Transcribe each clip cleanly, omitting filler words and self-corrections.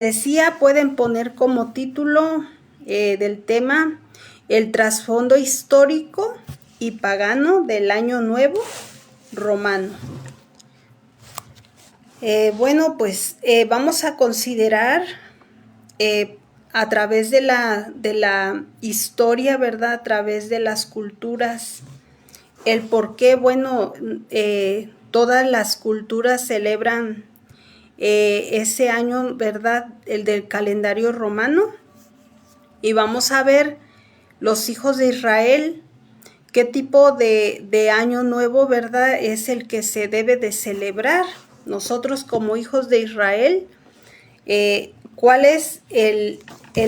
Decía, pueden poner como título del tema el trasfondo histórico y pagano del Año Nuevo romano. Vamos a considerar a través de la historia, ¿verdad? A través de las culturas, el por qué, todas las culturas celebran ese año, ¿verdad? El del calendario romano. Y vamos a ver los hijos de Israel, qué tipo de año nuevo, ¿verdad? Es el que se debe de celebrar. Nosotros como hijos de Israel, ¿cuál es el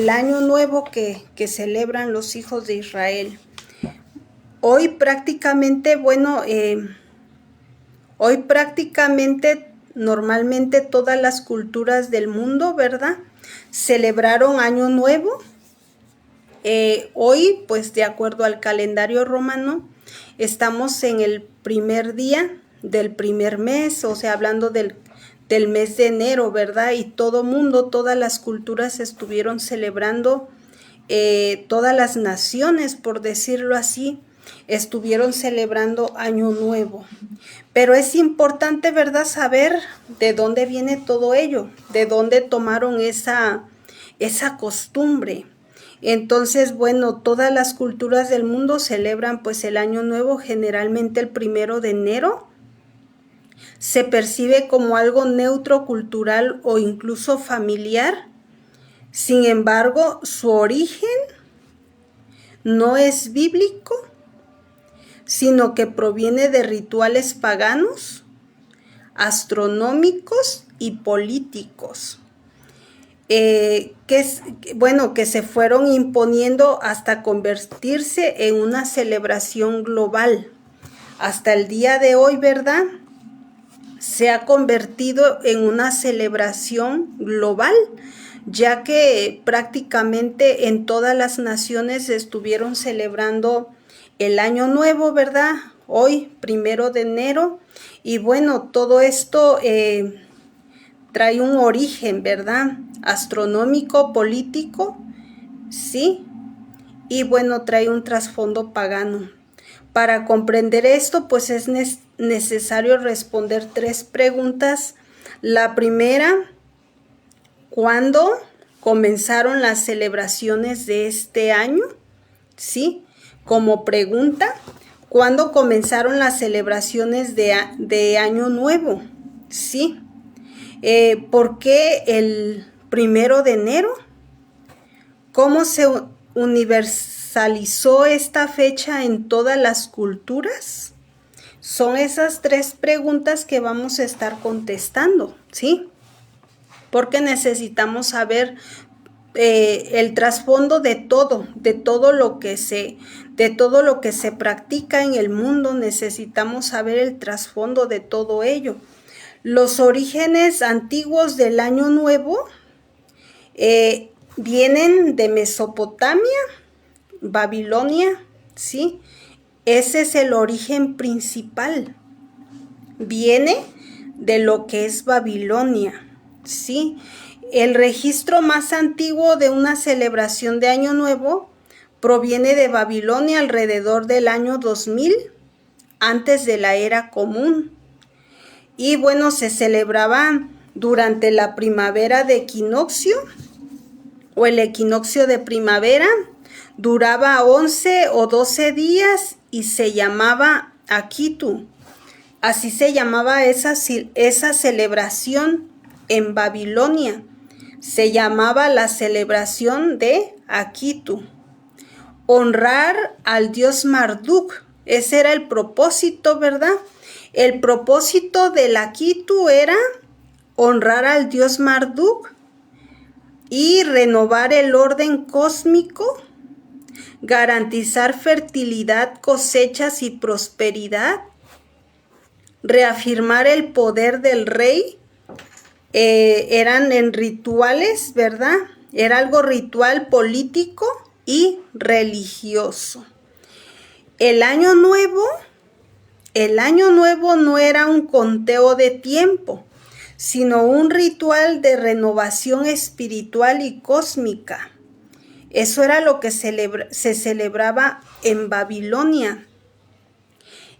año nuevo que celebran los hijos de Israel? Hoy prácticamente, normalmente todas las culturas del mundo, ¿verdad? Celebraron Año Nuevo. Hoy, pues de acuerdo al calendario romano, estamos en el primer día del primer mes, o sea, hablando del mes de enero, ¿verdad? Y todas las culturas estuvieron celebrando, todas las naciones, por decirlo así, estuvieron celebrando Año Nuevo. Pero es importante, ¿verdad?, saber de dónde viene todo ello, de dónde tomaron esa costumbre. Entonces, todas las culturas del mundo celebran pues el Año Nuevo generalmente el 1 de enero. Se percibe como algo neutro, cultural o incluso familiar. Sin embargo, su origen no es bíblico, sino que proviene de rituales paganos, astronómicos y políticos, que se fueron imponiendo hasta convertirse en una celebración global. Hasta el día de hoy, ¿verdad?, se ha convertido en una celebración global, ya que prácticamente en todas las naciones estuvieron celebrando el Año Nuevo, ¿verdad? Hoy, 1 de enero. Y todo esto trae un origen, ¿verdad?, astronómico, político, ¿sí? Y trae un trasfondo pagano. Para comprender esto, pues es necesario responder 3 preguntas. La primera, ¿cuándo comenzaron las celebraciones de este año? ¿Sí? Como pregunta, ¿cuándo comenzaron las celebraciones de Año Nuevo? ¿Sí? ¿Por qué el 1 de enero? ¿Cómo se universalizó esta fecha en todas las culturas? Son esas 3 preguntas que vamos a estar contestando, ¿sí? Porque necesitamos saber el trasfondo de todo lo que se practica en el mundo. Necesitamos saber el trasfondo de todo ello. Los orígenes antiguos del Año Nuevo vienen de Mesopotamia, Babilonia, ¿sí? Ese es el origen principal. Viene de lo que es Babilonia, ¿sí? El registro más antiguo de una celebración de Año Nuevo proviene de Babilonia alrededor del año 2000, antes de la era común. Y se celebraba durante la primavera de equinoccio, o el equinoccio de primavera. Duraba 11 o 12 días y se llamaba Akitu. Así se llamaba esa celebración en Babilonia. Se llamaba la celebración de Akitu. Honrar al dios Marduk. Ese era el propósito, ¿verdad? El propósito del Akitu era honrar al dios Marduk y renovar el orden cósmico, garantizar fertilidad, cosechas y prosperidad, reafirmar el poder del rey. Eran en rituales, ¿verdad? Era algo ritual, político y religioso. El Año Nuevo no era un conteo de tiempo, sino un ritual de renovación espiritual y cósmica. Eso era lo que se celebraba en Babilonia.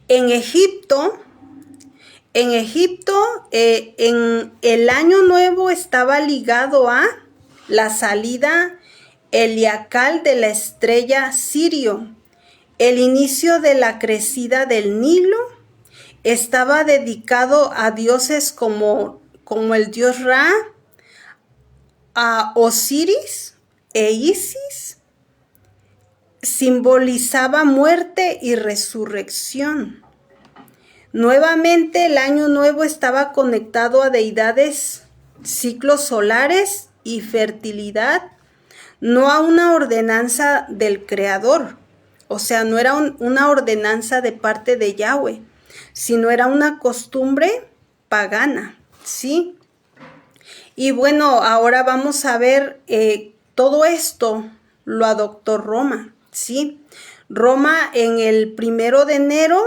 En Egipto, en el Año Nuevo estaba ligado a la salida heliacal de la estrella Sirio. El inicio de la crecida del Nilo estaba dedicado a dioses como el dios Ra, a Osiris e Isis. Simbolizaba muerte y resurrección. Nuevamente el Año Nuevo estaba conectado a deidades, ciclos solares y fertilidad, no a una ordenanza del Creador. O sea, no era una ordenanza de parte de Yahweh, sino era una costumbre pagana, ¿sí? Y bueno, ahora vamos a ver, todo esto lo adoptó Roma, ¿sí? Roma en el 1 de enero,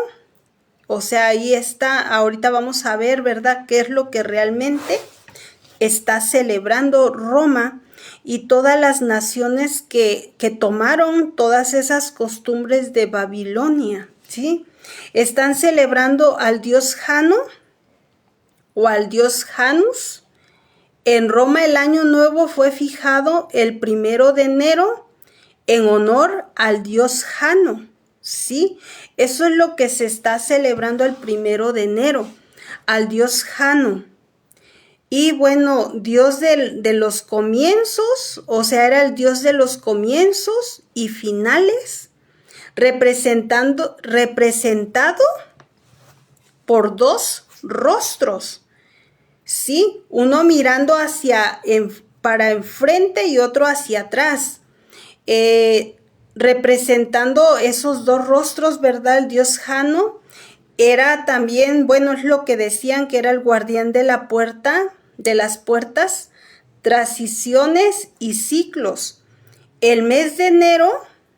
o sea, ahí está, ahorita vamos a ver, ¿verdad?, qué es lo que realmente está celebrando Roma y todas las naciones que tomaron todas esas costumbres de Babilonia, ¿sí? Están celebrando al dios Jano o al dios Janus. En Roma el Año Nuevo fue fijado el 1 de enero en honor al dios Jano, ¿sí? Eso es lo que se está celebrando el 1 de enero, al dios Jano. Y bueno, Dios de los comienzos, o sea, era el Dios de los comienzos y finales, representado por dos rostros, ¿sí? Uno mirando para enfrente y otro hacia atrás, representando esos dos rostros, ¿verdad? El dios Jano era también, bueno, es lo que decían que era el guardián de la puerta, de las puertas, transiciones y ciclos. El mes de enero,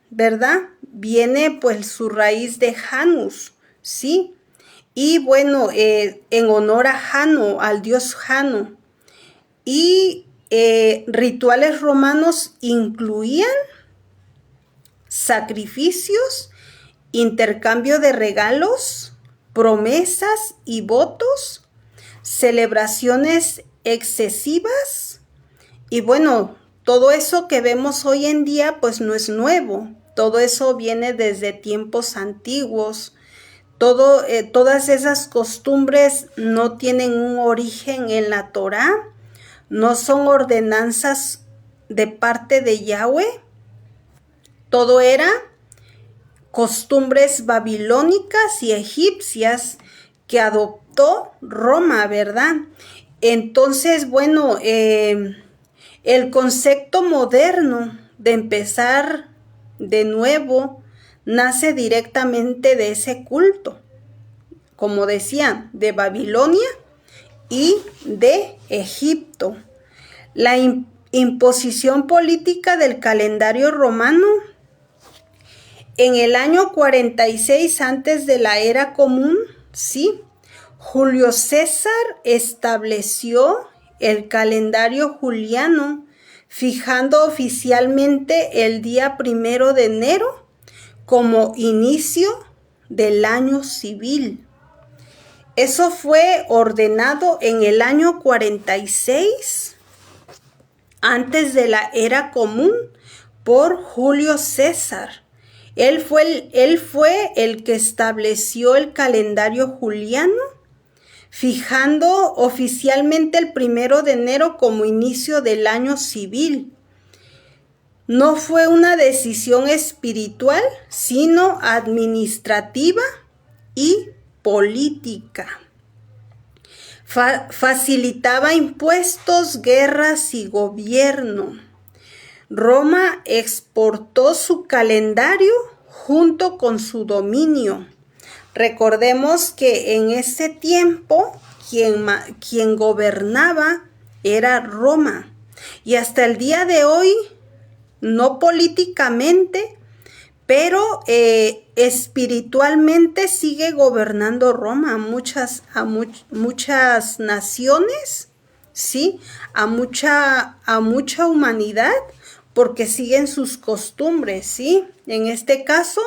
¿verdad?, viene pues su raíz de Janus, ¿sí? Y bueno, en honor a Jano, al dios Jano. Y rituales romanos incluían sacrificios, intercambio de regalos, promesas y votos, celebraciones excesivas. Y bueno, todo eso que vemos hoy en día pues no es nuevo. Todo eso viene desde tiempos antiguos. Todas esas costumbres no tienen un origen en la Torá, no son ordenanzas de parte de Yahweh. Todo era costumbres babilónicas y egipcias que adoptó Roma, ¿verdad? Entonces, bueno, el concepto moderno de empezar de nuevo nace directamente de ese culto, como decía, de Babilonia y de Egipto. La imposición política del calendario romano. En el año 46 antes de la era común, ¿sí?, Julio César estableció el calendario juliano, fijando oficialmente el día 1 de enero como inicio del año civil. Eso fue ordenado en el año 46 antes de la era común por Julio César. Él fue el que estableció el calendario juliano, fijando oficialmente el 1 de enero como inicio del año civil. No fue una decisión espiritual, sino administrativa y política. Facilitaba impuestos, guerras y gobierno. Roma exportó su calendario junto con su dominio. Recordemos que en ese tiempo quien gobernaba era Roma. Y hasta el día de hoy, no políticamente, pero espiritualmente sigue gobernando Roma a muchas naciones, ¿sí? A mucha humanidad, porque siguen sus costumbres, ¿sí? En este caso,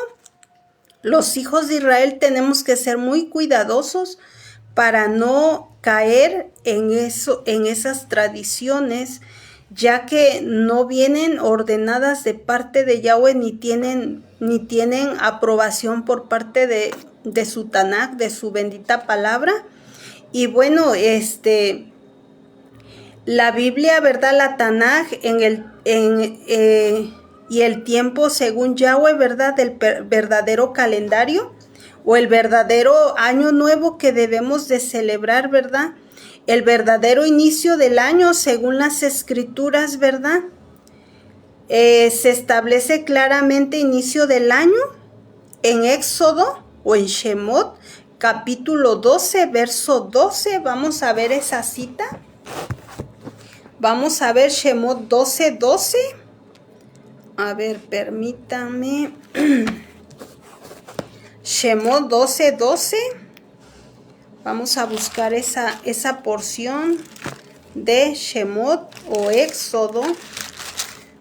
los hijos de Israel tenemos que ser muy cuidadosos para no caer en esas tradiciones, ya que no vienen ordenadas de parte de Yahweh, ni tienen aprobación por parte de su Tanakh, de su bendita palabra. Y bueno, la Biblia, ¿verdad? La Tanaj y el tiempo según Yahweh, ¿verdad? Del verdadero calendario o el verdadero año nuevo que debemos de celebrar, ¿verdad? El verdadero inicio del año según las escrituras, ¿verdad? Se establece claramente inicio del año en Éxodo o en Shemot, capítulo 12, verso 12. Vamos a ver esa cita. Vamos a ver Shemot 12, 12. A ver, permítame. Shemot 12, 12. Vamos a buscar esa porción de Shemot o Éxodo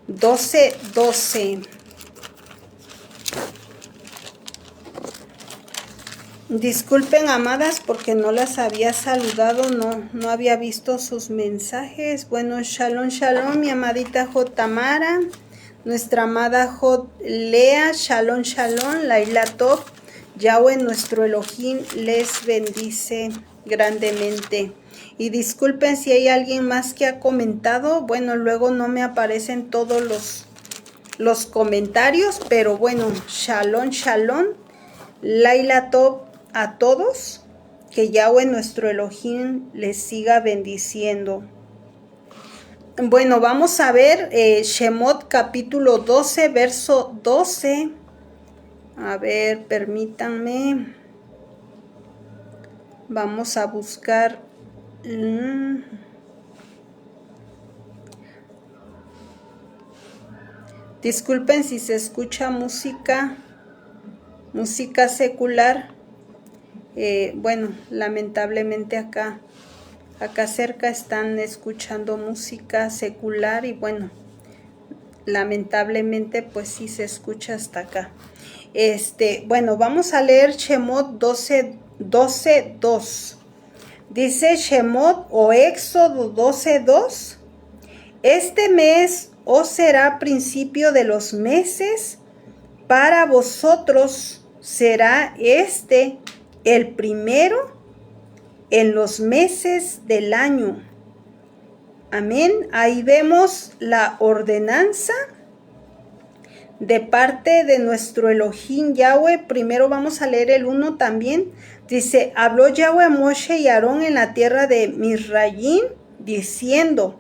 12, 12. Disculpen, amadas, porque no las había saludado, no había visto sus mensajes. Bueno, shalom, shalom, mi amadita J. Tamara, nuestra amada J. Lea, shalom, shalom, Laila Top, Yahweh, nuestro Elohim, les bendice grandemente. Y disculpen si hay alguien más que ha comentado, bueno, luego no me aparecen todos los comentarios, pero bueno, shalom, shalom, Laila Top, a todos, que Yahweh nuestro Elohim les siga bendiciendo. Bueno, vamos a ver Shemot capítulo 12, verso 12. A ver, permítanme. Vamos a buscar. Disculpen si se escucha música secular. Bueno, lamentablemente acá cerca están escuchando música secular y bueno, lamentablemente pues sí se escucha hasta acá. Bueno, vamos a leer Shemot 12, 12, 2. Dice Shemot o Éxodo 12, 2. Este mes os será principio de los meses, para vosotros será el primero en los meses del año. Amén. Ahí vemos la ordenanza de parte de nuestro Elohim Yahweh. Primero vamos a leer el 1 también. Dice, habló Yahweh a Moshe y Aarón en la tierra de Misraim, diciendo,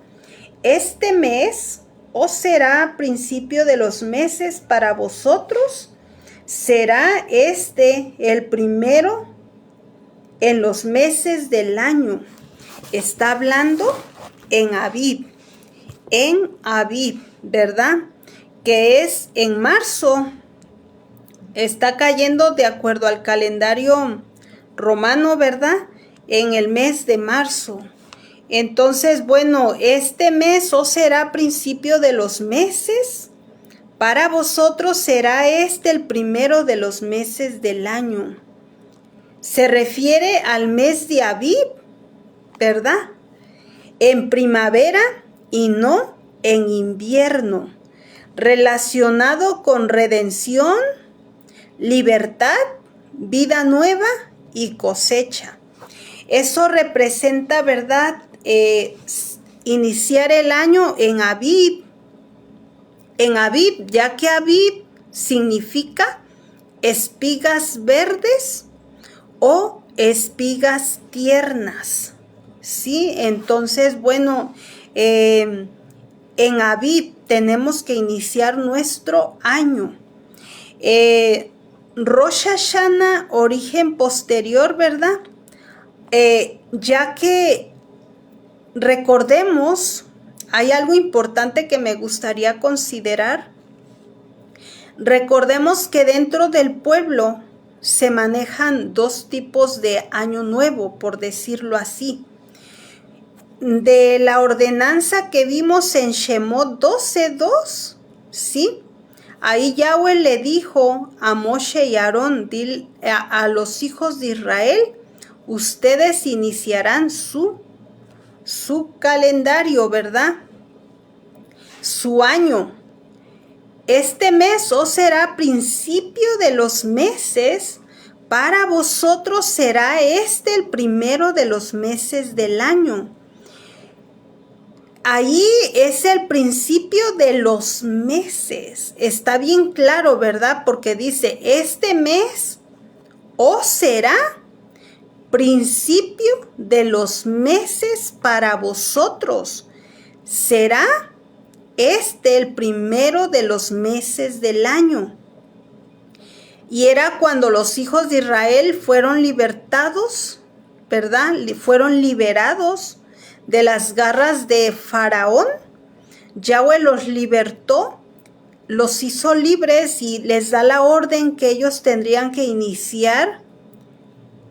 este mes os será principio de los meses para vosotros, será el primero en los meses del año. Está hablando en Abib, ¿verdad? Que es en marzo. Está cayendo de acuerdo al calendario romano, ¿verdad? En el mes de marzo. Entonces, bueno, este mes os será principio de los meses. Para vosotros será el primero de los meses del año. Se refiere al mes de Abib, ¿verdad? En primavera y no en invierno. Relacionado con redención, libertad, vida nueva y cosecha. Eso representa, ¿verdad? Iniciar el año en Abib. En Abib, ya que Abib significa espigas verdes o espigas tiernas. ¿Sí? Entonces, bueno, en Abib tenemos que iniciar nuestro año. Rosh Hashanah, origen posterior, ¿verdad? Ya que recordemos, hay algo importante que me gustaría considerar. Recordemos que dentro del pueblo se manejan dos tipos de año nuevo, por decirlo así. De la ordenanza que vimos en Shemot 12:2, ¿sí? Ahí Yahweh le dijo a Moshe y Aarón, a los hijos de Israel, ustedes iniciarán su calendario, ¿verdad? Su año. Este mes os será principio de los meses, para vosotros será este el primero de los meses del año. Ahí es el principio de los meses. Está bien claro, ¿verdad? Porque dice, este mes os será principio de los meses para vosotros. Será este el primero de los meses del año. Y era cuando los hijos de Israel fueron libertados, ¿verdad? Fueron liberados de las garras de Faraón. Yahweh los libertó, los hizo libres y les da la orden que ellos tendrían que iniciar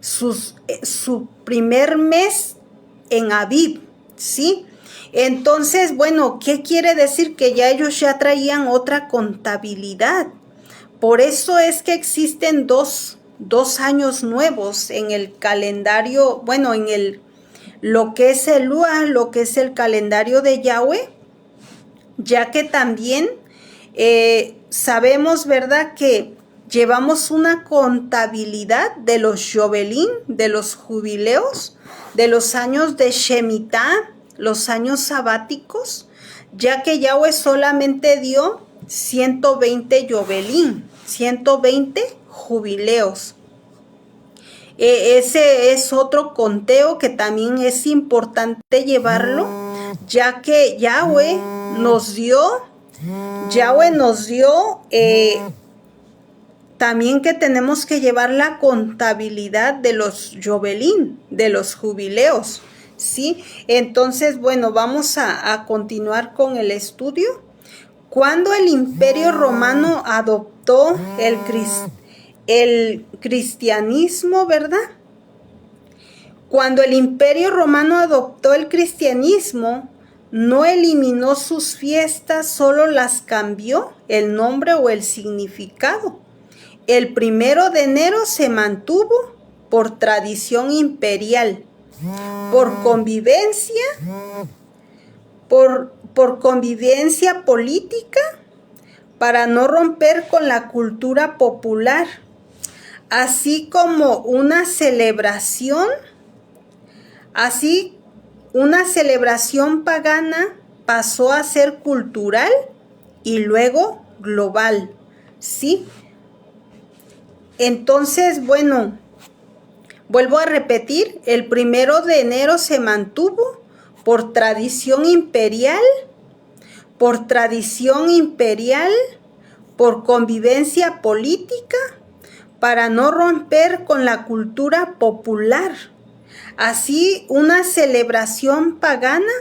su primer mes en Abib, ¿sí? Entonces, bueno, ¿qué quiere decir? Que ya ellos ya traían otra contabilidad. Por eso es que existen dos años nuevos en el calendario, bueno, en lo que es el Lua, lo que es el calendario de Yahweh, ya que también sabemos, ¿verdad?, que llevamos una contabilidad de los Yovelín, de los jubileos, de los años de Shemitah, los años sabáticos, ya que Yahweh solamente dio 120 Yovelín, 120 jubileos. Ese es otro conteo que también es importante llevarlo, ya que Yahweh nos dio también que tenemos que llevar la contabilidad de los Yovelín, de los jubileos, ¿sí? Entonces, bueno, vamos a continuar con el estudio. Cuando el Imperio Romano adoptó el cristianismo, ¿verdad? Cuando el Imperio Romano adoptó el cristianismo, no eliminó sus fiestas, solo las cambió el nombre o el significado. El 1 de enero se mantuvo por tradición imperial, por convivencia, por convivencia política, para no romper con la cultura popular, así como una celebración pagana pasó a ser cultural y luego global, ¿sí? Entonces, bueno, vuelvo a repetir, el 1 de enero se mantuvo por tradición imperial, por convivencia política, para no romper con la cultura popular. Así, una celebración pagana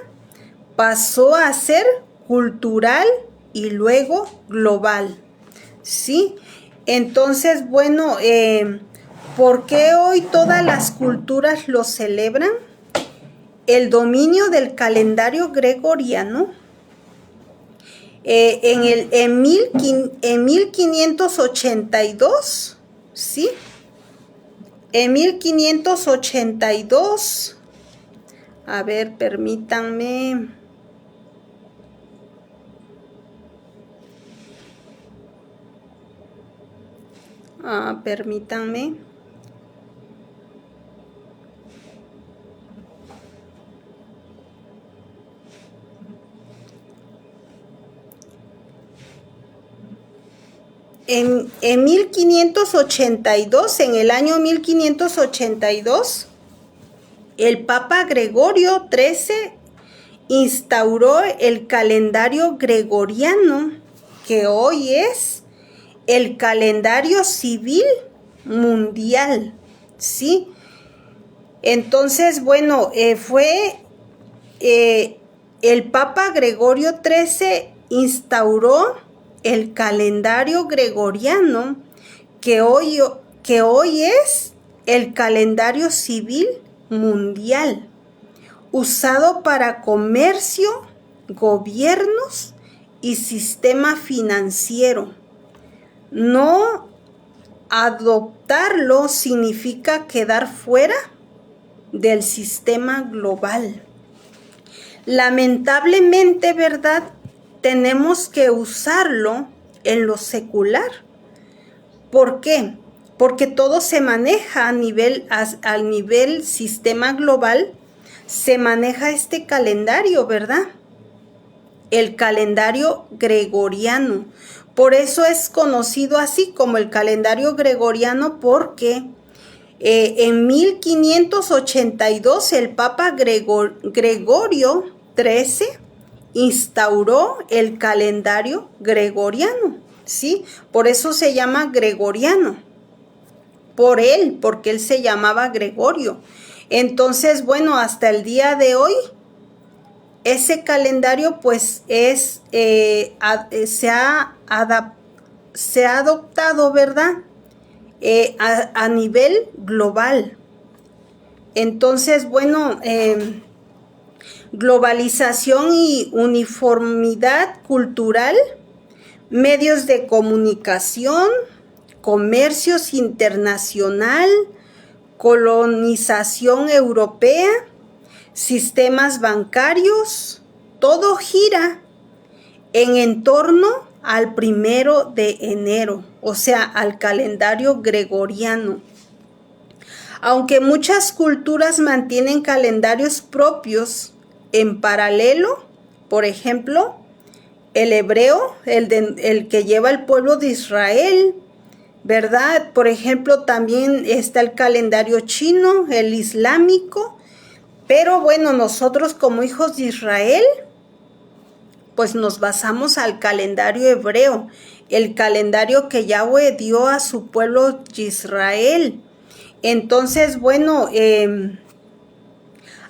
pasó a ser cultural y luego global, ¿sí? Entonces, bueno, ¿por qué hoy todas las culturas lo celebran? El dominio del calendario gregoriano en 1582, ¿sí? En 1582, a ver, permítanme. Permítanme. En 1582, en el año 1582, el Papa Gregorio XIII instauró el calendario gregoriano, que hoy es el calendario civil mundial, ¿sí? Entonces, bueno, fue el Papa Gregorio XIII instauró el calendario gregoriano, que hoy es el calendario civil mundial, usado para comercio, gobiernos y sistema financiero. No adoptarlo significa quedar fuera del sistema global. Lamentablemente, ¿verdad? Tenemos que usarlo en lo secular. ¿Por qué? Porque todo se maneja al nivel sistema global, se maneja este calendario, ¿verdad? El calendario gregoriano. Por eso es conocido así como el calendario gregoriano, porque en 1582 el Papa Gregorio XIII instauró el calendario gregoriano, ¿sí? Por eso se llama gregoriano, por él, porque él se llamaba Gregorio. Entonces, bueno, hasta el día de hoy, ese calendario pues se ha adoptado, ¿verdad? A nivel global. Entonces, bueno, globalización y uniformidad cultural, medios de comunicación, comercios internacional, colonización europea, sistemas bancarios, todo gira en torno al 1 de enero, o sea, al calendario gregoriano. Aunque muchas culturas mantienen calendarios propios en paralelo, por ejemplo, el hebreo, el que lleva el pueblo de Israel, ¿verdad? Por ejemplo, también está el calendario chino, el islámico, pero bueno, nosotros como hijos de Israel, pues nos basamos al calendario hebreo, el calendario que Yahweh dio a su pueblo de Israel. Entonces, bueno,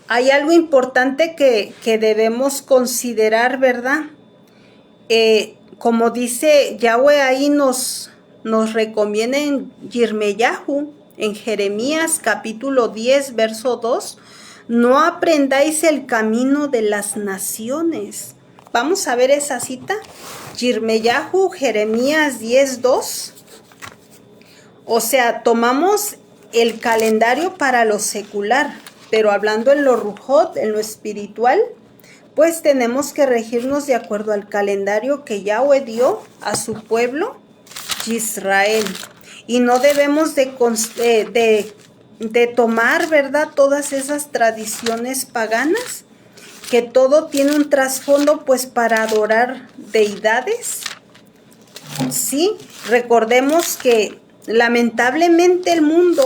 hay algo importante que debemos considerar, ¿verdad? Como dice Yahweh, ahí nos recomienda en Yirmeyahu, en Jeremías capítulo 10, verso 2, no aprendáis el camino de las naciones. Vamos a ver esa cita. Yirmeyahu, Jeremías 10, 2. O sea, tomamos el calendario para lo secular, pero hablando en lo rujot, en lo espiritual, pues tenemos que regirnos de acuerdo al calendario que Yahweh dio a su pueblo Israel. Y no debemos de tomar, ¿verdad?, todas esas tradiciones paganas, que todo tiene un trasfondo pues para adorar deidades. Sí, recordemos que lamentablemente el mundo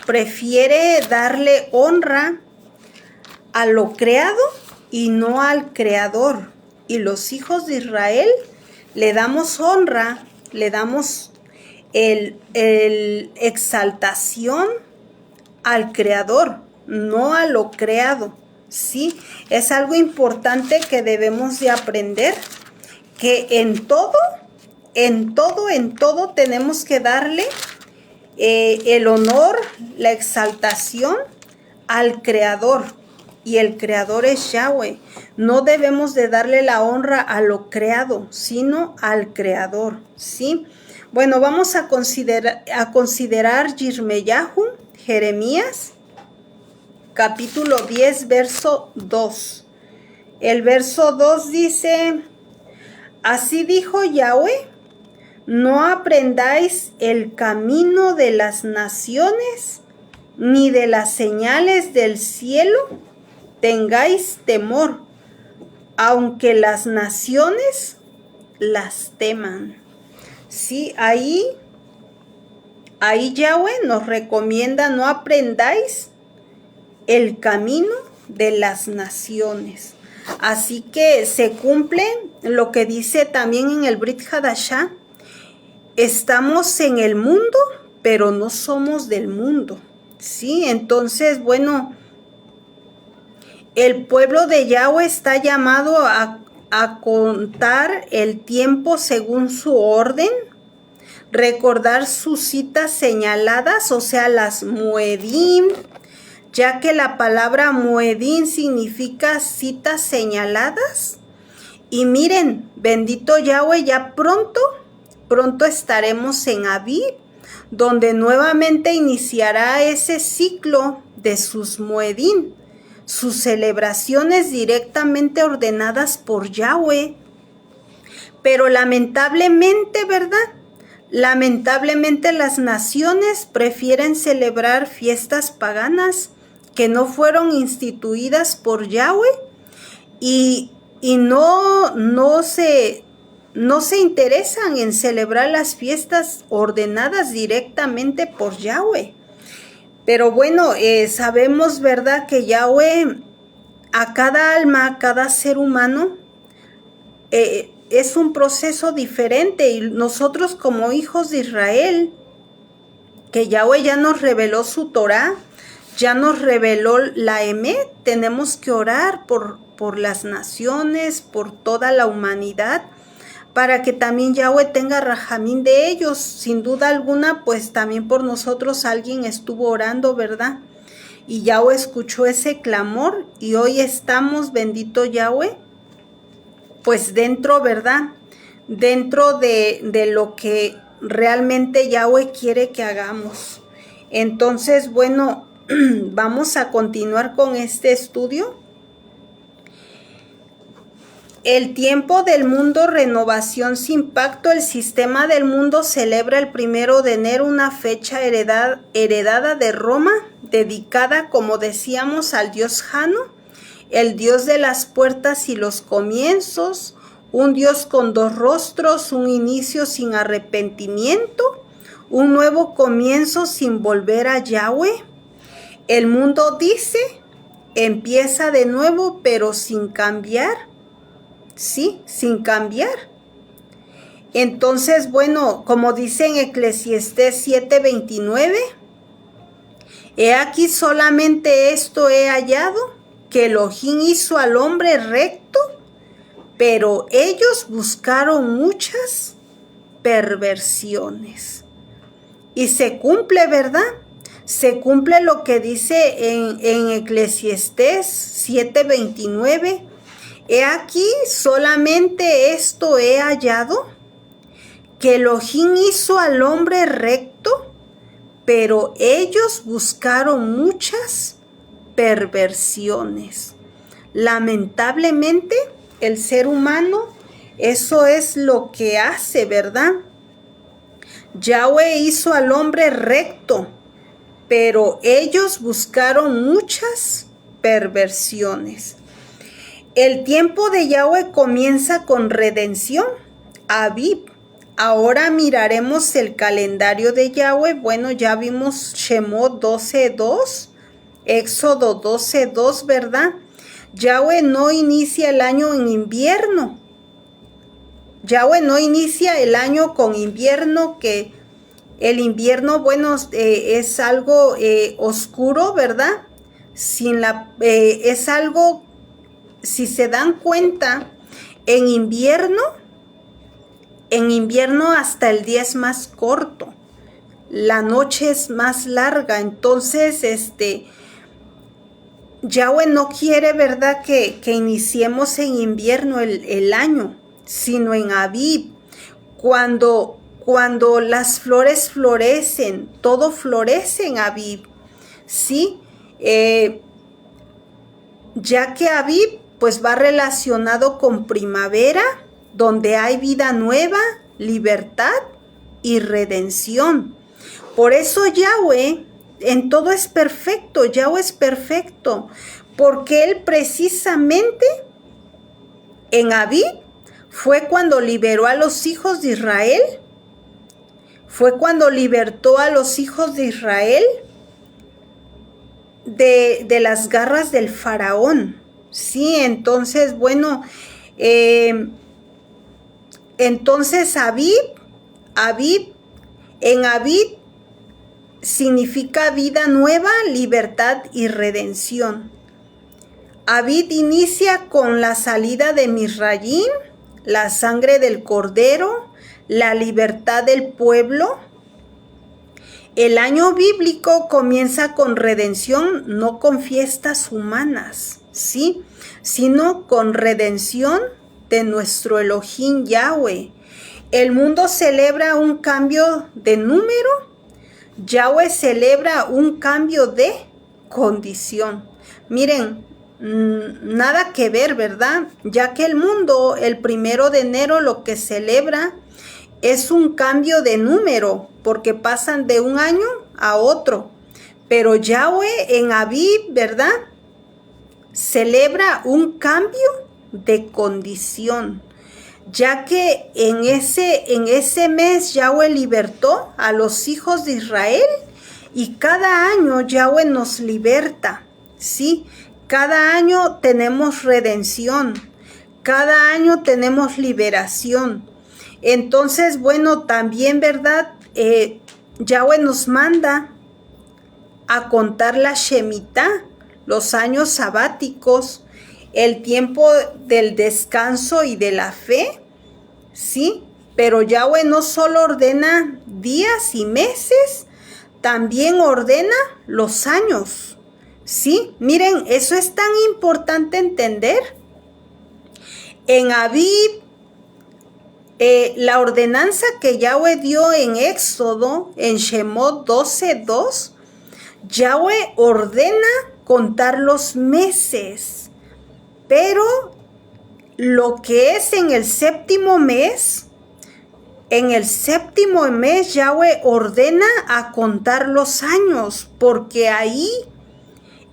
prefiere darle honra a lo creado y no al creador. Y los hijos de Israel le damos honra, le damos el exaltación al creador, no a lo creado. Sí, es algo importante que debemos de aprender, que en todo tenemos que darle el honor, la exaltación al creador, y el creador es Yahweh. No debemos de darle la honra a lo creado, sino al creador, ¿sí? Bueno, vamos a considerar Yirmeyahu, Jeremías, capítulo 10, verso 2. El verso 2 dice: así dijo Yahweh, no aprendáis el camino de las naciones, ni de las señales del cielo tengáis temor, aunque las naciones las teman. Sí, ahí Yahweh nos recomienda: no aprendáis el camino de las naciones. Así que se cumple lo que dice también en el Brit Hadashah: estamos en el mundo, pero no somos del mundo. Sí, entonces, bueno, el pueblo de Yahweh está llamado a contar el tiempo según su orden, recordar sus citas señaladas, o sea, las Moedim, ya que la palabra Moedim significa citas señaladas. Y miren, bendito Yahweh, ya pronto estaremos en Abib, donde nuevamente iniciará ese ciclo de sus Moedim, sus celebraciones directamente ordenadas por Yahweh. Pero lamentablemente, ¿verdad? Lamentablemente las naciones prefieren celebrar fiestas paganas que no fueron instituidas por Yahweh y no se interesan en celebrar las fiestas ordenadas directamente por Yahweh. Pero bueno, sabemos, ¿verdad?, que Yahweh a cada alma, a cada ser humano, es un proceso diferente, y nosotros como hijos de Israel, que Yahweh ya nos reveló su Torah, ya nos reveló la Emet, tenemos que orar por las naciones, por toda la humanidad, para que también Yahweh tenga rajamín de ellos. Sin duda alguna, pues también por nosotros alguien estuvo orando, ¿verdad? Y Yahweh escuchó ese clamor, y hoy estamos, bendito Yahweh, pues dentro, ¿verdad? Dentro de lo que realmente Yahweh quiere que hagamos. Entonces, bueno, vamos a continuar con este estudio. El tiempo del mundo, renovación sin pacto. El sistema del mundo celebra el 1 de enero una fecha heredada de Roma, dedicada, como decíamos, al dios Jano, el dios de las puertas y los comienzos, un dios con dos rostros, un inicio sin arrepentimiento, un nuevo comienzo sin volver a Yahweh. El mundo dice, empieza de nuevo, pero sin cambiar. Sí, sin cambiar. Entonces, bueno, como dice en Eclesiastés 7:29, he aquí solamente esto he hallado, que Elohim hizo al hombre recto, pero ellos buscaron muchas perversiones. Y se cumple, ¿verdad? Se cumple lo que dice en Eclesiastés 7:29. He aquí solamente esto he hallado, que Elohim hizo al hombre recto, pero ellos buscaron muchas perversiones. Lamentablemente, el ser humano, eso es lo que hace, ¿verdad? Yahweh hizo al hombre recto, pero ellos buscaron muchas perversiones. El tiempo de Yahweh comienza con redención, Abib. Ahora miraremos el calendario de Yahweh. Bueno, ya vimos Shemot 12:2, Éxodo 12:2, ¿verdad? Yahweh no inicia el año en invierno. Yahweh no inicia el año con invierno, que el invierno, bueno, es algo oscuro, ¿verdad? Es algo, si se dan cuenta, en invierno hasta el día es más corto, la noche es más larga. Entonces, Yahweh no quiere, ¿verdad?, que iniciemos en invierno el año, sino en Abib, cuando las flores florecen, todo florece en Abib, ¿sí? Ya que Abib pues va relacionado con primavera, donde hay vida nueva, libertad y redención. Por eso Yahweh en todo es perfecto, Yahweh es perfecto, porque Él precisamente en Abib fue cuando liberó a los hijos de Israel, fue cuando libertó a los hijos de Israel de las garras del faraón. Sí, entonces, bueno, entonces en Abib significa vida nueva, libertad y redención. Abib inicia con la salida de Misraim, la sangre del cordero, la libertad del pueblo. El año bíblico comienza con redención, no con fiestas humanas, ¿sí? Sino con redención de nuestro Elohim Yahweh. El mundo celebra un cambio de número, Yahweh celebra un cambio de condición. Miren, nada que ver, ¿verdad? Ya que el mundo, el 1 de enero, lo que celebra es un cambio de número, porque pasan de un año a otro. Pero Yahweh en Abib, ¿verdad? Celebra un cambio de condición, ya que en ese mes Yahweh libertó a los hijos de Israel, y cada año Yahweh nos liberta, ¿sí? Cada año tenemos redención, cada año tenemos liberación. Entonces, bueno, también, ¿verdad? Yahweh nos manda a contar la Shemitah, los años sabáticos, el tiempo del descanso y de la fe, ¿sí? Pero Yahweh no solo ordena días y meses, también ordena los años, ¿sí? Miren, eso es tan importante entender. En Abib, la ordenanza que Yahweh dio en Éxodo, en Shemot 12:2, Yahweh ordena contar los meses, pero lo que es en el séptimo mes Yahweh ordena a contar los años, porque ahí,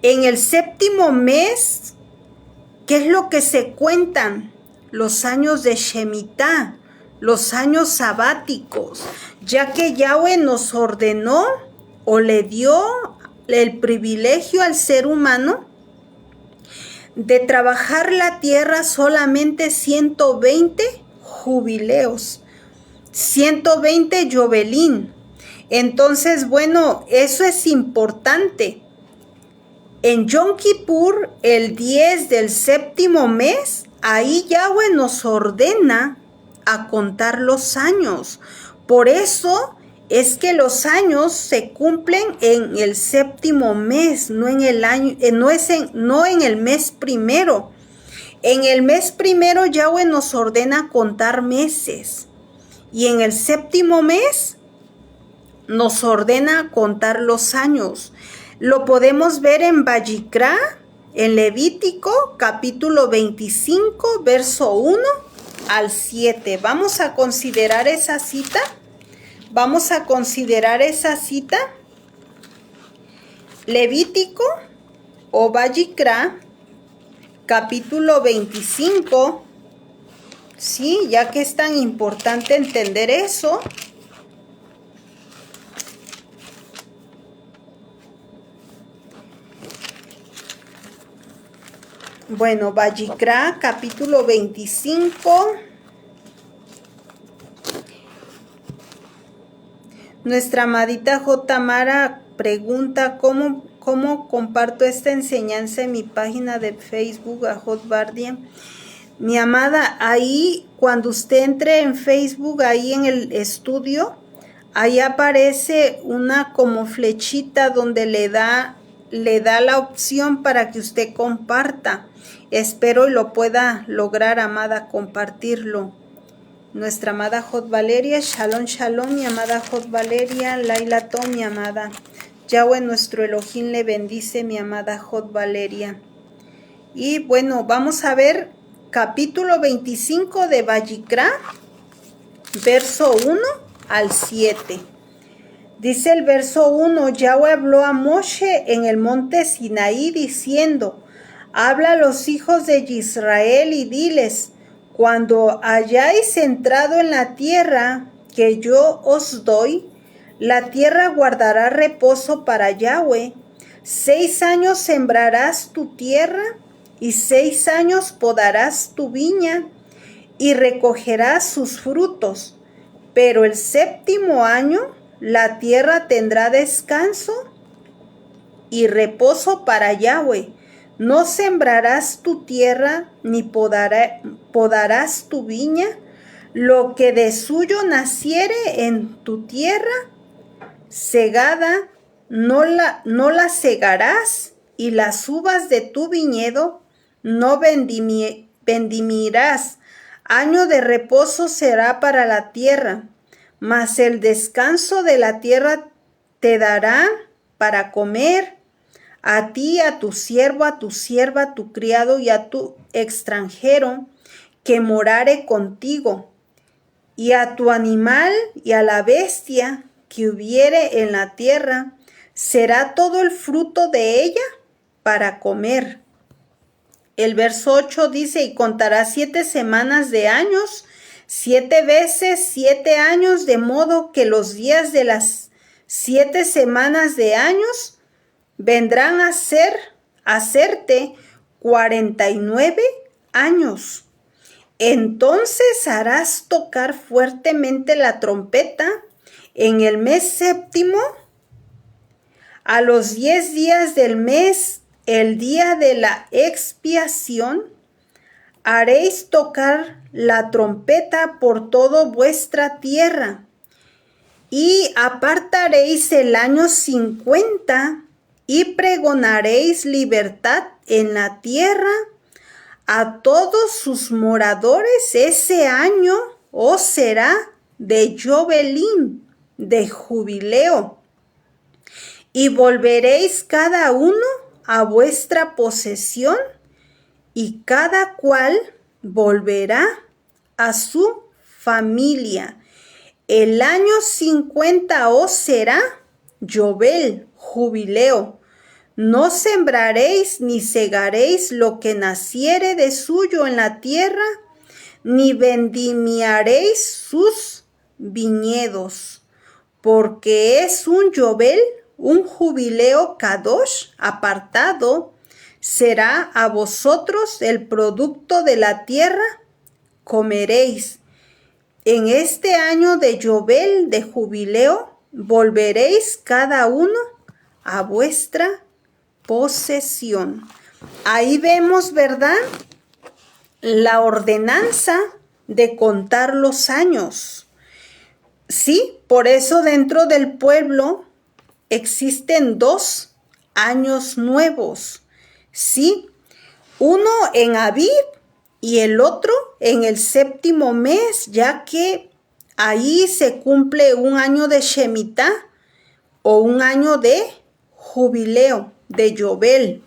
en el séptimo mes, ¿qué es lo que se cuentan? Los años de Shemitah, los años sabáticos, ya que Yahweh nos ordenó o le dio el privilegio al ser humano de trabajar la tierra solamente 120 jubileos, 120 Yobelín. Entonces, bueno, eso es importante. En Yom Kippur, el 10 del séptimo mes, ahí Yahweh nos ordena a contar los años. Por eso es que los años se cumplen en el séptimo mes, no en el año, no en el mes primero. En el mes primero Yahweh nos ordena contar meses, y en el séptimo mes nos ordena contar los años. Lo podemos ver en Vayikra, en Levítico, capítulo 25, verso 1 al 7. Vamos a considerar esa cita. Levítico o Vayikra, capítulo 25. Sí, ya que es tan importante entender eso. Bueno, Vayikra, capítulo 25. Nuestra amadita J. Mara pregunta cómo comparto esta enseñanza en mi página de Facebook, a Hot Bardia. Mi amada, ahí cuando usted entre en Facebook, ahí en el estudio, ahí aparece una como flechita donde le da la opción para que usted comparta. Espero y lo pueda lograr, amada, compartirlo. Nuestra amada Hot Valeria, Shalom, Shalom, mi amada Hot Valeria, Laila Tom, mi amada. Yahweh nuestro Elohim le bendice, mi amada Hot Valeria. Y bueno, vamos a ver capítulo 25 de Vayikra, verso 1 al 7. Dice el verso 1, Yahweh habló a Moshe en el monte Sinaí diciendo, habla a los hijos de Israel y diles, cuando hayáis entrado en la tierra que yo os doy, la tierra guardará reposo para Yahweh. 6 años sembrarás tu tierra y 6 años podarás tu viña y recogerás sus frutos. Pero el séptimo año la tierra tendrá descanso y reposo para Yahweh. No sembrarás tu tierra, ni podarás tu viña. Lo que de suyo naciere en tu tierra, segada, no la segarás, y las uvas de tu viñedo no vendimirás. Año de reposo será para la tierra, mas el descanso de la tierra te dará para comer, a ti, a tu siervo, a tu sierva, a tu criado y a tu extranjero que morare contigo, y a tu animal y a la bestia que hubiere en la tierra, será todo el fruto de ella para comer. El verso 8 dice, y contará 7 semanas de años, 7 veces 7 años, de modo que los días de las 7 semanas de años vendrán a hacerte 49 años. Entonces harás tocar fuertemente la trompeta en el mes séptimo, a los 10 días del mes, el día de la expiación, haréis tocar la trompeta por toda vuestra tierra, y apartaréis el año 50, y pregonaréis libertad en la tierra a todos sus moradores. Ese año os será de Jobelín, de jubileo, y volveréis cada uno a vuestra posesión, y cada cual volverá a su familia. El año 50 os será Jobel, jubileo. No sembraréis ni segaréis lo que naciere de suyo en la tierra, ni vendimiaréis sus viñedos, porque es un Jobel, un jubileo kadosh apartado, será a vosotros el producto de la tierra, comeréis. En este año de Jobel, de jubileo, volveréis cada uno a vuestra posesión. Ahí vemos, ¿verdad?, la ordenanza de contar los años. Sí, por eso dentro del pueblo existen 2 años nuevos. Sí, uno en Abib y el otro en el séptimo mes, ya que ahí se cumple un año de Shemitah o un año de jubileo, de Jobel.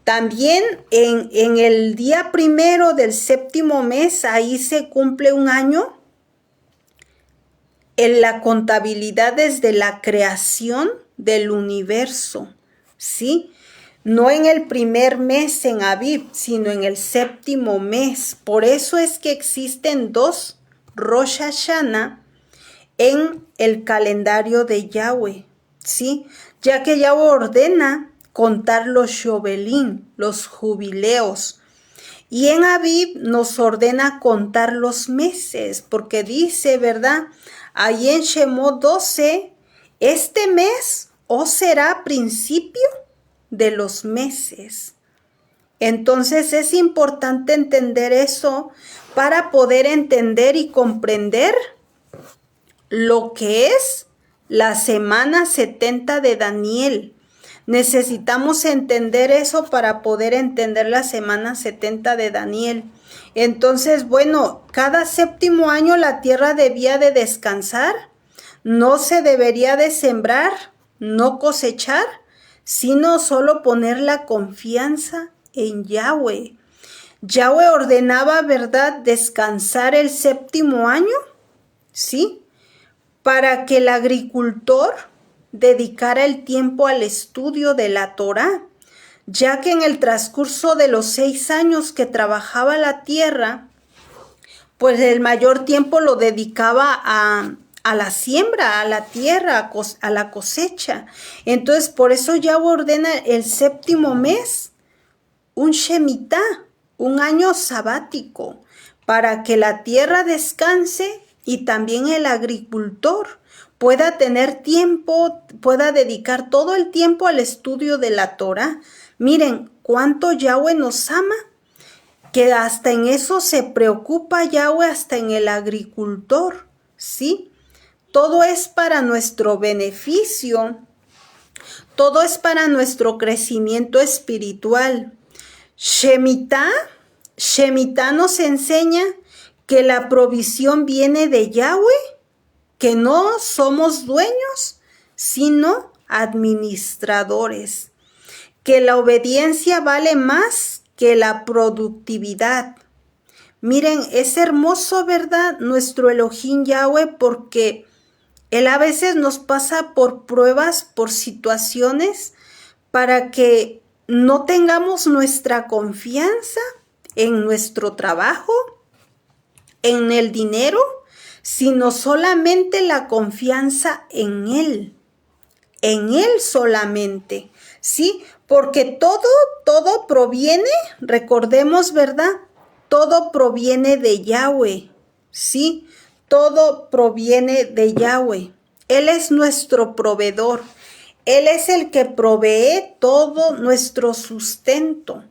También en el día primero del séptimo mes, ahí se cumple un año en la contabilidad desde la creación del universo, ¿sí? No en el primer mes en Abib, sino en el séptimo mes. Por eso es que existen 2 Rosh Hashanah en el calendario de Yahweh, ¿sí? Ya que Yahweh ordena contar los Shobelim, los jubileos. Y en Abib nos ordena contar los meses, porque dice, ¿verdad?, ahí en Shemot 12, este mes os será principio de los meses. Entonces es importante entender eso para poder entender y comprender lo que es la semana 70 de Daniel. Necesitamos entender eso para poder entender la semana 70 de Daniel. Entonces, bueno, cada séptimo año la tierra debía de descansar, no se debería de sembrar, no cosechar, sino solo poner la confianza en Yahweh. Yahweh ordenaba, ¿verdad?, descansar el séptimo año, ¿sí?, para que el agricultor dedicara el tiempo al estudio de la Torá, ya que en el transcurso de los 6 años que trabajaba la tierra, pues el mayor tiempo lo dedicaba a la siembra, a la tierra, a la cosecha. Entonces, por eso Yahweh ordena el séptimo mes, un Shemitah, un año sabático, para que la tierra descanse y también el agricultor pueda tener tiempo, pueda dedicar todo el tiempo al estudio de la Torá. Miren, cuánto Yahweh nos ama, que hasta en eso se preocupa Yahweh, hasta en el agricultor, ¿sí? Todo es para nuestro beneficio, todo es para nuestro crecimiento espiritual. Shemitah nos enseña que la provisión viene de Yahweh, que no somos dueños, sino administradores, que la obediencia vale más que la productividad. Miren, es hermoso, ¿verdad? Nuestro Elohim Yahweh, porque Él a veces nos pasa por pruebas, por situaciones, para que no tengamos nuestra confianza en nuestro trabajo, en el dinero, sino solamente la confianza en Él solamente, ¿sí? Porque todo proviene, recordemos, ¿verdad? Todo proviene de Yahweh, ¿sí? Todo proviene de Yahweh. Él es nuestro proveedor. Él es el que provee todo nuestro sustento.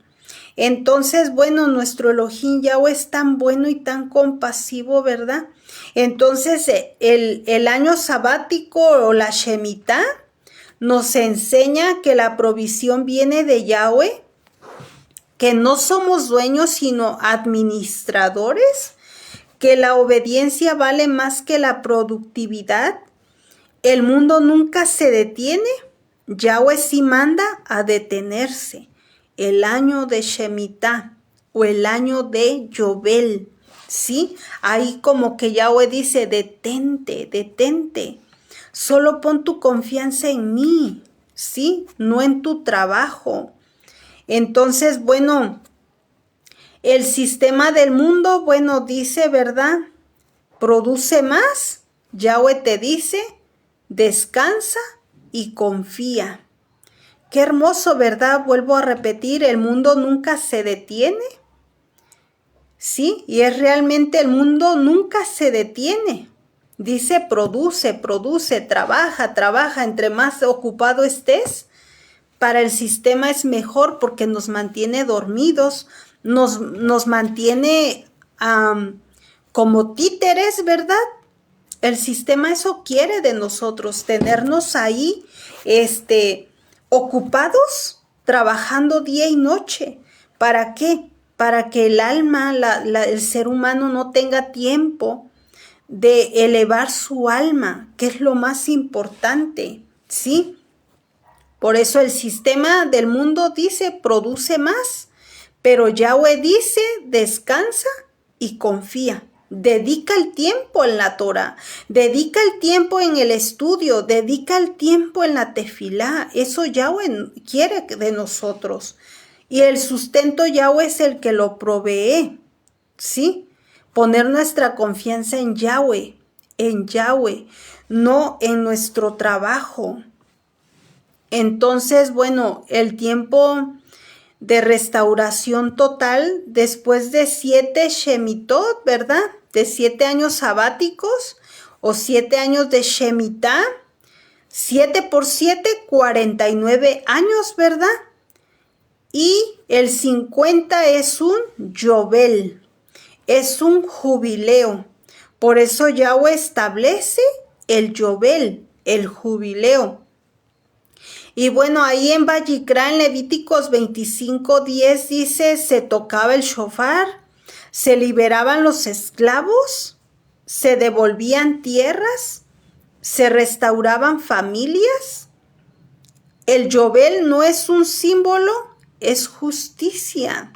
Entonces, bueno, nuestro Elohim Yahweh es tan bueno y tan compasivo, ¿verdad? Entonces, el año sabático o la Shemitah nos enseña que la provisión viene de Yahweh, que no somos dueños sino administradores, que la obediencia vale más que la productividad. El mundo nunca se detiene, Yahweh sí manda a detenerse. El año de Shemitah o el año de Yobel, ¿sí? Ahí como que Yahweh dice, detente. Solo pon tu confianza en mí, ¿sí? No en tu trabajo. Entonces, bueno, el sistema del mundo, bueno, dice, ¿verdad? Produce más. Yahweh te dice, descansa y confía. Qué hermoso, ¿verdad? Vuelvo a repetir, el mundo nunca se detiene. Sí, y es realmente el mundo nunca se detiene. Dice, produce, trabaja. Entre más ocupado estés, para el sistema es mejor porque nos mantiene dormidos, nos mantiene como títeres, ¿verdad? El sistema eso quiere de nosotros, tenernos ahí, ocupados, trabajando día y noche. ¿Para qué? Para que el alma, el ser humano no tenga tiempo de elevar su alma, que es lo más importante, ¿sí? Por eso el sistema del mundo dice, produce más, pero Yahweh dice, descansa y confía. Dedica el tiempo en la Torah, dedica el tiempo en el estudio, dedica el tiempo en la tefilá. Eso Yahweh quiere de nosotros. Y el sustento Yahweh es el que lo provee, ¿sí? Poner nuestra confianza en Yahweh, no en nuestro trabajo. Entonces, bueno, el tiempo de restauración total, después de 7 Shemitot, ¿verdad? De 7 años sabáticos o 7 años de Shemitah, 7 por 7, 49 años, ¿verdad? Y el 50 es un Yobel, es un jubileo. Por eso Yahweh establece el Yobel, el jubileo. Y bueno, ahí en Vayikra, en Levíticos 25:10 dice, se tocaba el shofar, se liberaban los esclavos, se devolvían tierras, se restauraban familias. El Yobel no es un símbolo, es justicia.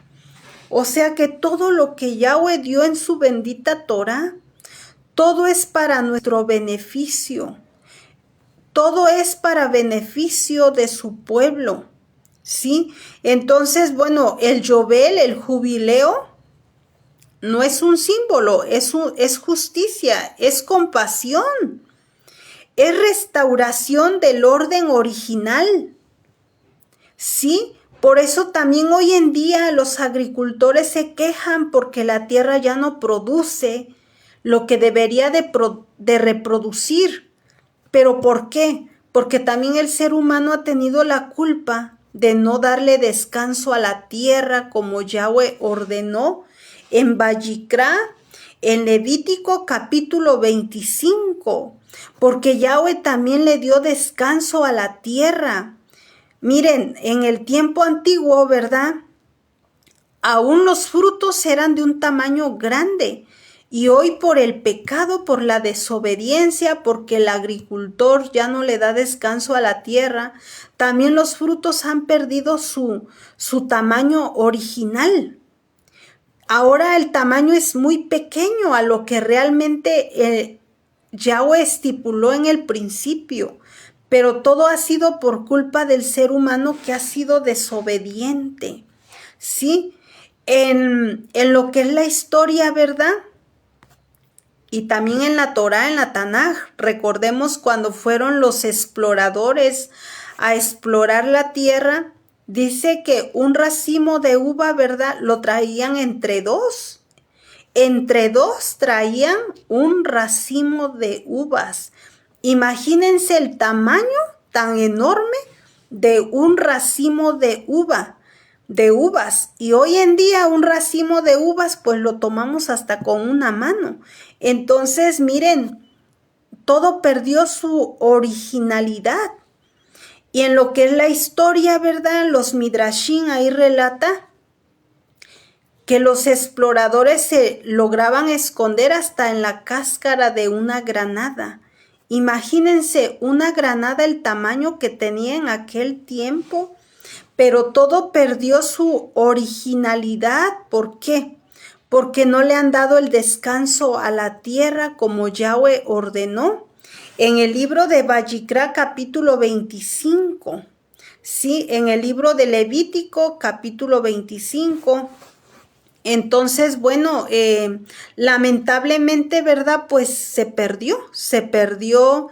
O sea que todo lo que Yahweh dio en su bendita Torah, todo es para nuestro beneficio. Todo es para beneficio de su pueblo, ¿sí? Entonces, bueno, el Yobel, el jubileo, no es un símbolo, es justicia, es compasión, es restauración del orden original, ¿sí? Por eso también hoy en día los agricultores se quejan porque la tierra ya no produce lo que debería de reproducir. ¿Pero por qué? Porque también el ser humano ha tenido la culpa de no darle descanso a la tierra como Yahweh ordenó en Vayikra, en Levítico capítulo 25, porque Yahweh también le dio descanso a la tierra. Miren, en el tiempo antiguo, ¿verdad? Aún los frutos eran de un tamaño grande. Y hoy por el pecado, por la desobediencia, porque el agricultor ya no le da descanso a la tierra, también los frutos han perdido su tamaño original. Ahora el tamaño es muy pequeño a lo que realmente Yahweh estipuló en el principio. Pero todo ha sido por culpa del ser humano que ha sido desobediente. ¿Sí? En lo que es la historia, ¿verdad? Y también en la Torá, en la Tanaj, recordemos cuando fueron los exploradores a explorar la tierra, dice que un racimo de uva, ¿verdad? Lo traían entre dos. Entre dos traían un racimo de uvas. Imagínense el tamaño tan enorme de un racimo de uvas. Y hoy en día un racimo de uvas pues lo tomamos hasta con una mano. Entonces, miren, todo perdió su originalidad. Y en lo que es la historia, ¿verdad? Los Midrashim ahí relata que los exploradores se lograban esconder hasta en la cáscara de una granada. Imagínense una granada, el tamaño que tenía en aquel tiempo, pero todo perdió su originalidad. ¿Por qué? Porque no le han dado el descanso a la tierra como Yahweh ordenó. En el libro de Vayikra capítulo 25, sí, en el libro de Levítico capítulo 25, entonces, bueno, lamentablemente, ¿verdad? Pues se perdió,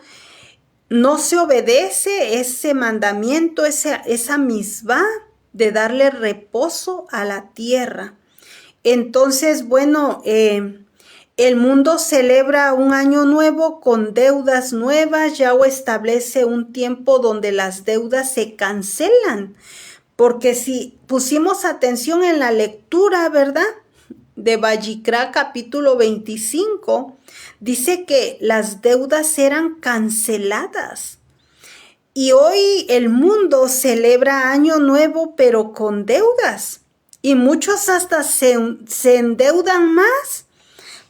no se obedece ese mandamiento, esa misvá de darle reposo a la tierra. Entonces, bueno, el mundo celebra un año nuevo con deudas nuevas. Yahweh establece un tiempo donde las deudas se cancelan. Porque si pusimos atención en la lectura, ¿verdad? De Vayikra capítulo 25, dice que las deudas eran canceladas. Y hoy el mundo celebra año nuevo, pero con deudas. Y muchos hasta se endeudan más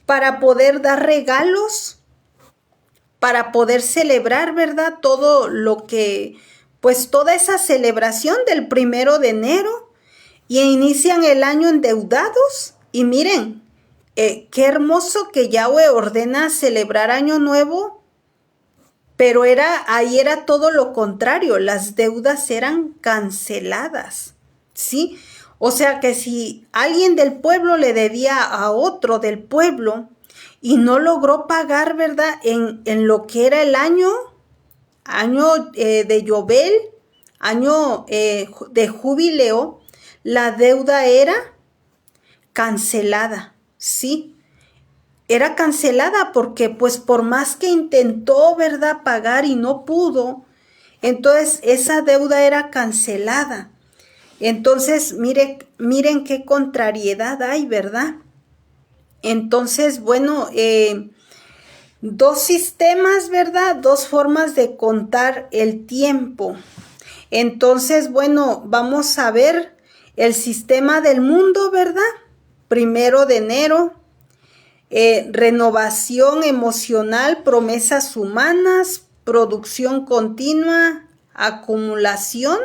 para poder dar regalos, para poder celebrar, ¿verdad? Todo lo que, pues toda esa celebración del 1 de enero, y inician el año endeudados. Y miren, qué hermoso que Yahweh ordena celebrar año nuevo, pero ahí era todo lo contrario, las deudas eran canceladas, ¿sí? O sea que si alguien del pueblo le debía a otro del pueblo y no logró pagar, ¿verdad? En lo que era el año de Yobel, año de jubileo, la deuda era cancelada, ¿sí? Era cancelada porque pues por más que intentó, ¿verdad? Pagar y no pudo, entonces esa deuda era cancelada. Entonces, miren qué contrariedad hay, ¿verdad? Entonces, bueno, dos sistemas, ¿verdad? Dos formas de contar el tiempo. Entonces, bueno, vamos a ver el sistema del mundo, ¿verdad? 1 de enero, renovación emocional, promesas humanas, producción continua, acumulación.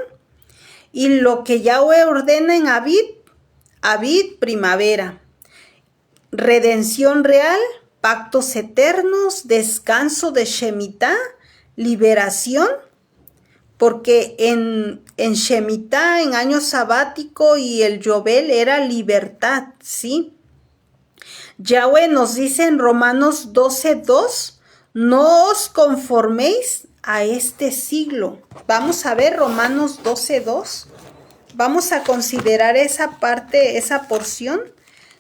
Y lo que Yahweh ordena en Abid, primavera. Redención real, pactos eternos, descanso de Shemitah, liberación. Porque en Shemitah, en año sabático y el Yobel era libertad, ¿sí? Yahweh nos dice en Romanos 12:2, no os conforméis a este siglo. Vamos a ver Romanos 12:2. Vamos a considerar esa parte, esa porción.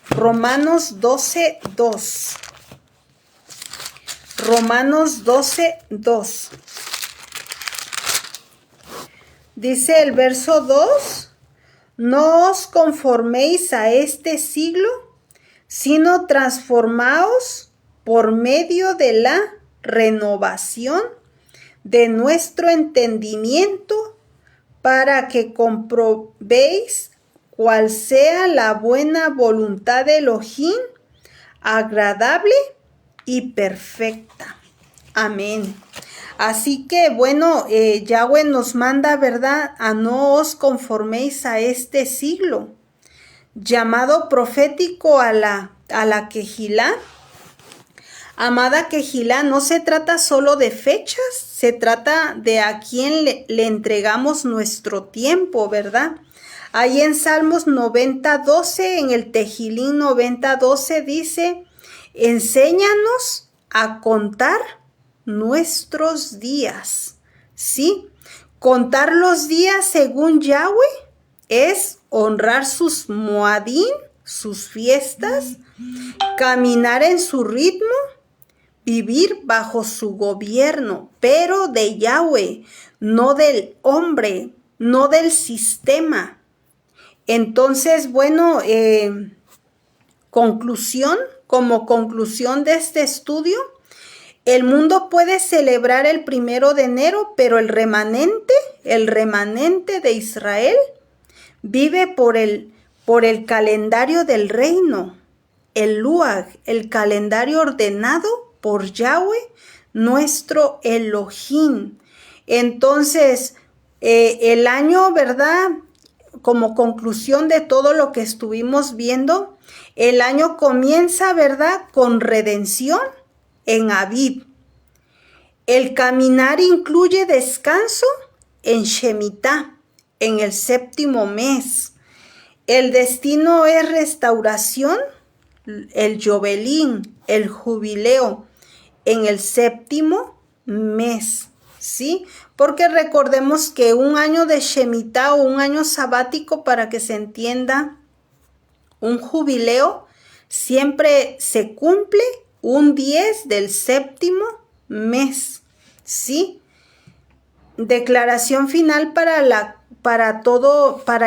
Romanos 12:2. Romanos 12:2. Dice el verso 2, no os conforméis a este siglo, sino transformaos por medio de la renovación de nuestro entendimiento, para que comprobéis cuál sea la buena voluntad de Elohim, agradable y perfecta. Amén. Así que bueno, Yahweh nos manda, ¿verdad?, a no os conforméis a este siglo. Llamado profético a la Kehilá. Amada Kehilá, no se trata solo de fechas, se trata de a quién le entregamos nuestro tiempo, ¿verdad? Ahí en Salmos 90:12, en el Tejilín 90:12 dice, enséñanos a contar nuestros días, ¿sí? Contar los días según Yahweh es honrar sus moadín, sus fiestas, caminar en su ritmo, vivir bajo su gobierno, pero de Yahweh, no del hombre, no del sistema. Entonces, bueno, como conclusión de este estudio, el mundo puede celebrar el 1 de enero, pero el remanente de Israel vive por el calendario del reino, el Luag, el calendario ordenado por Yahweh, nuestro Elohim. Entonces, el año, ¿verdad?, como conclusión de todo lo que estuvimos viendo, el año comienza, ¿verdad?, con redención en Aviv. El caminar incluye descanso en Shemitah, en el 7º mes. El destino es restauración, el Yobelín, el jubileo, en el 7º mes, ¿sí? Porque recordemos que un año de Shemitah o un año sabático, para que se entienda, un jubileo siempre se cumple un 10 del 7º mes, ¿sí? Declaración final para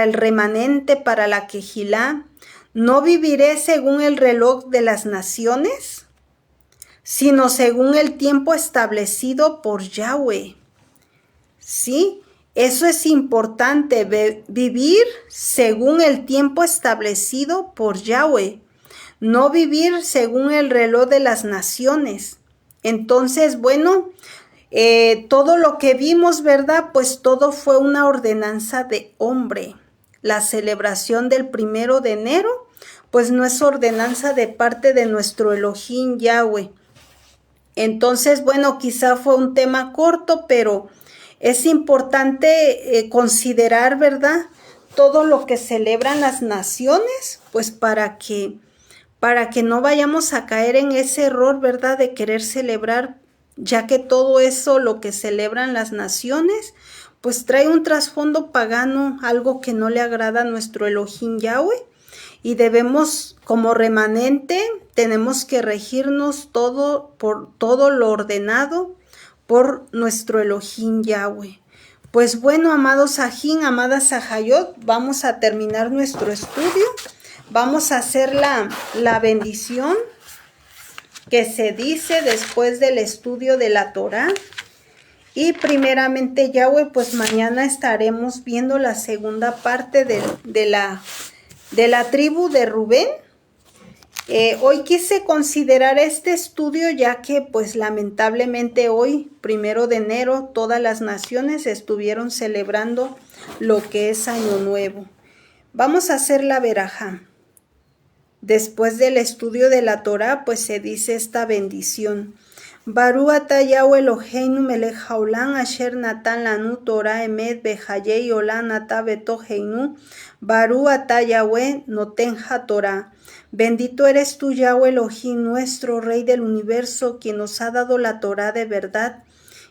el remanente, para la Kehilá. No viviré según el reloj de las naciones, sino según el tiempo establecido por Yahweh. ¿Sí? Eso es importante, vivir según el tiempo establecido por Yahweh. No vivir según el reloj de las naciones. Entonces, bueno, todo lo que vimos, ¿verdad?, pues todo fue una ordenanza de hombre. La celebración del 1 de enero, pues no es ordenanza de parte de nuestro Elohim Yahweh. Entonces, bueno, quizá fue un tema corto, pero es importante considerar, ¿verdad?, todo lo que celebran las naciones, pues para que no vayamos a caer en ese error, ¿verdad?, de querer celebrar, ya que todo eso, lo que celebran las naciones, pues trae un trasfondo pagano, algo que no le agrada a nuestro Elohim Yahweh, y debemos, como remanente, tenemos que regirnos por todo lo ordenado por nuestro Elohim Yahweh. Pues bueno, amados Ajín, amadas Ajayot, vamos a terminar nuestro estudio. Vamos a hacer la bendición que se dice después del estudio de la Torá. Y primeramente, Yahweh, pues mañana estaremos viendo la segunda parte de la tribu de Rubén. Hoy quise considerar este estudio, ya que pues lamentablemente hoy, 1 de enero, todas las naciones estuvieron celebrando lo que es Año Nuevo. Vamos a hacer la verajá. Después del estudio de la Torá, pues se dice esta bendición. Baru ata Yahweh Eloheinu melech haolam asher natan lanu Torah emet bechayei olam ata betoheinu. Baru ata Yahweh noten haTorah. Bendito eres tú, Yahweh Elohim, nuestro Rey del universo, quien nos ha dado la Torá de verdad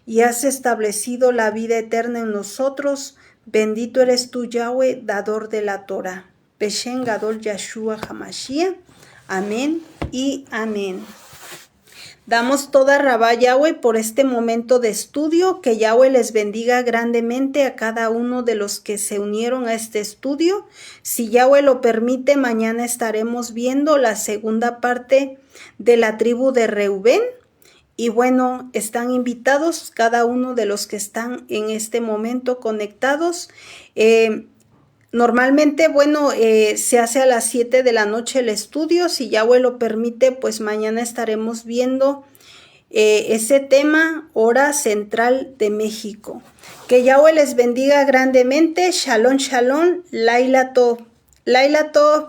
y has establecido la vida eterna en nosotros. Bendito eres tú, Yahweh, dador de la Torá. Beshem Gadol Yahshua Hamashiach. Amén y amén. Damos toda Rabá Yahweh por este momento de estudio, que Yahweh les bendiga grandemente a cada uno de los que se unieron a este estudio. Si Yahweh lo permite, mañana estaremos viendo la segunda parte de la tribu de Reubén. Y bueno, están invitados cada uno de los que están en este momento conectados. Normalmente, bueno, se hace a las 7 de la noche el estudio. Si Yahweh lo permite, pues mañana estaremos viendo ese tema, hora central de México. Que Yahweh les bendiga grandemente. Shalom, shalom. Laila Tov. Laila Tov.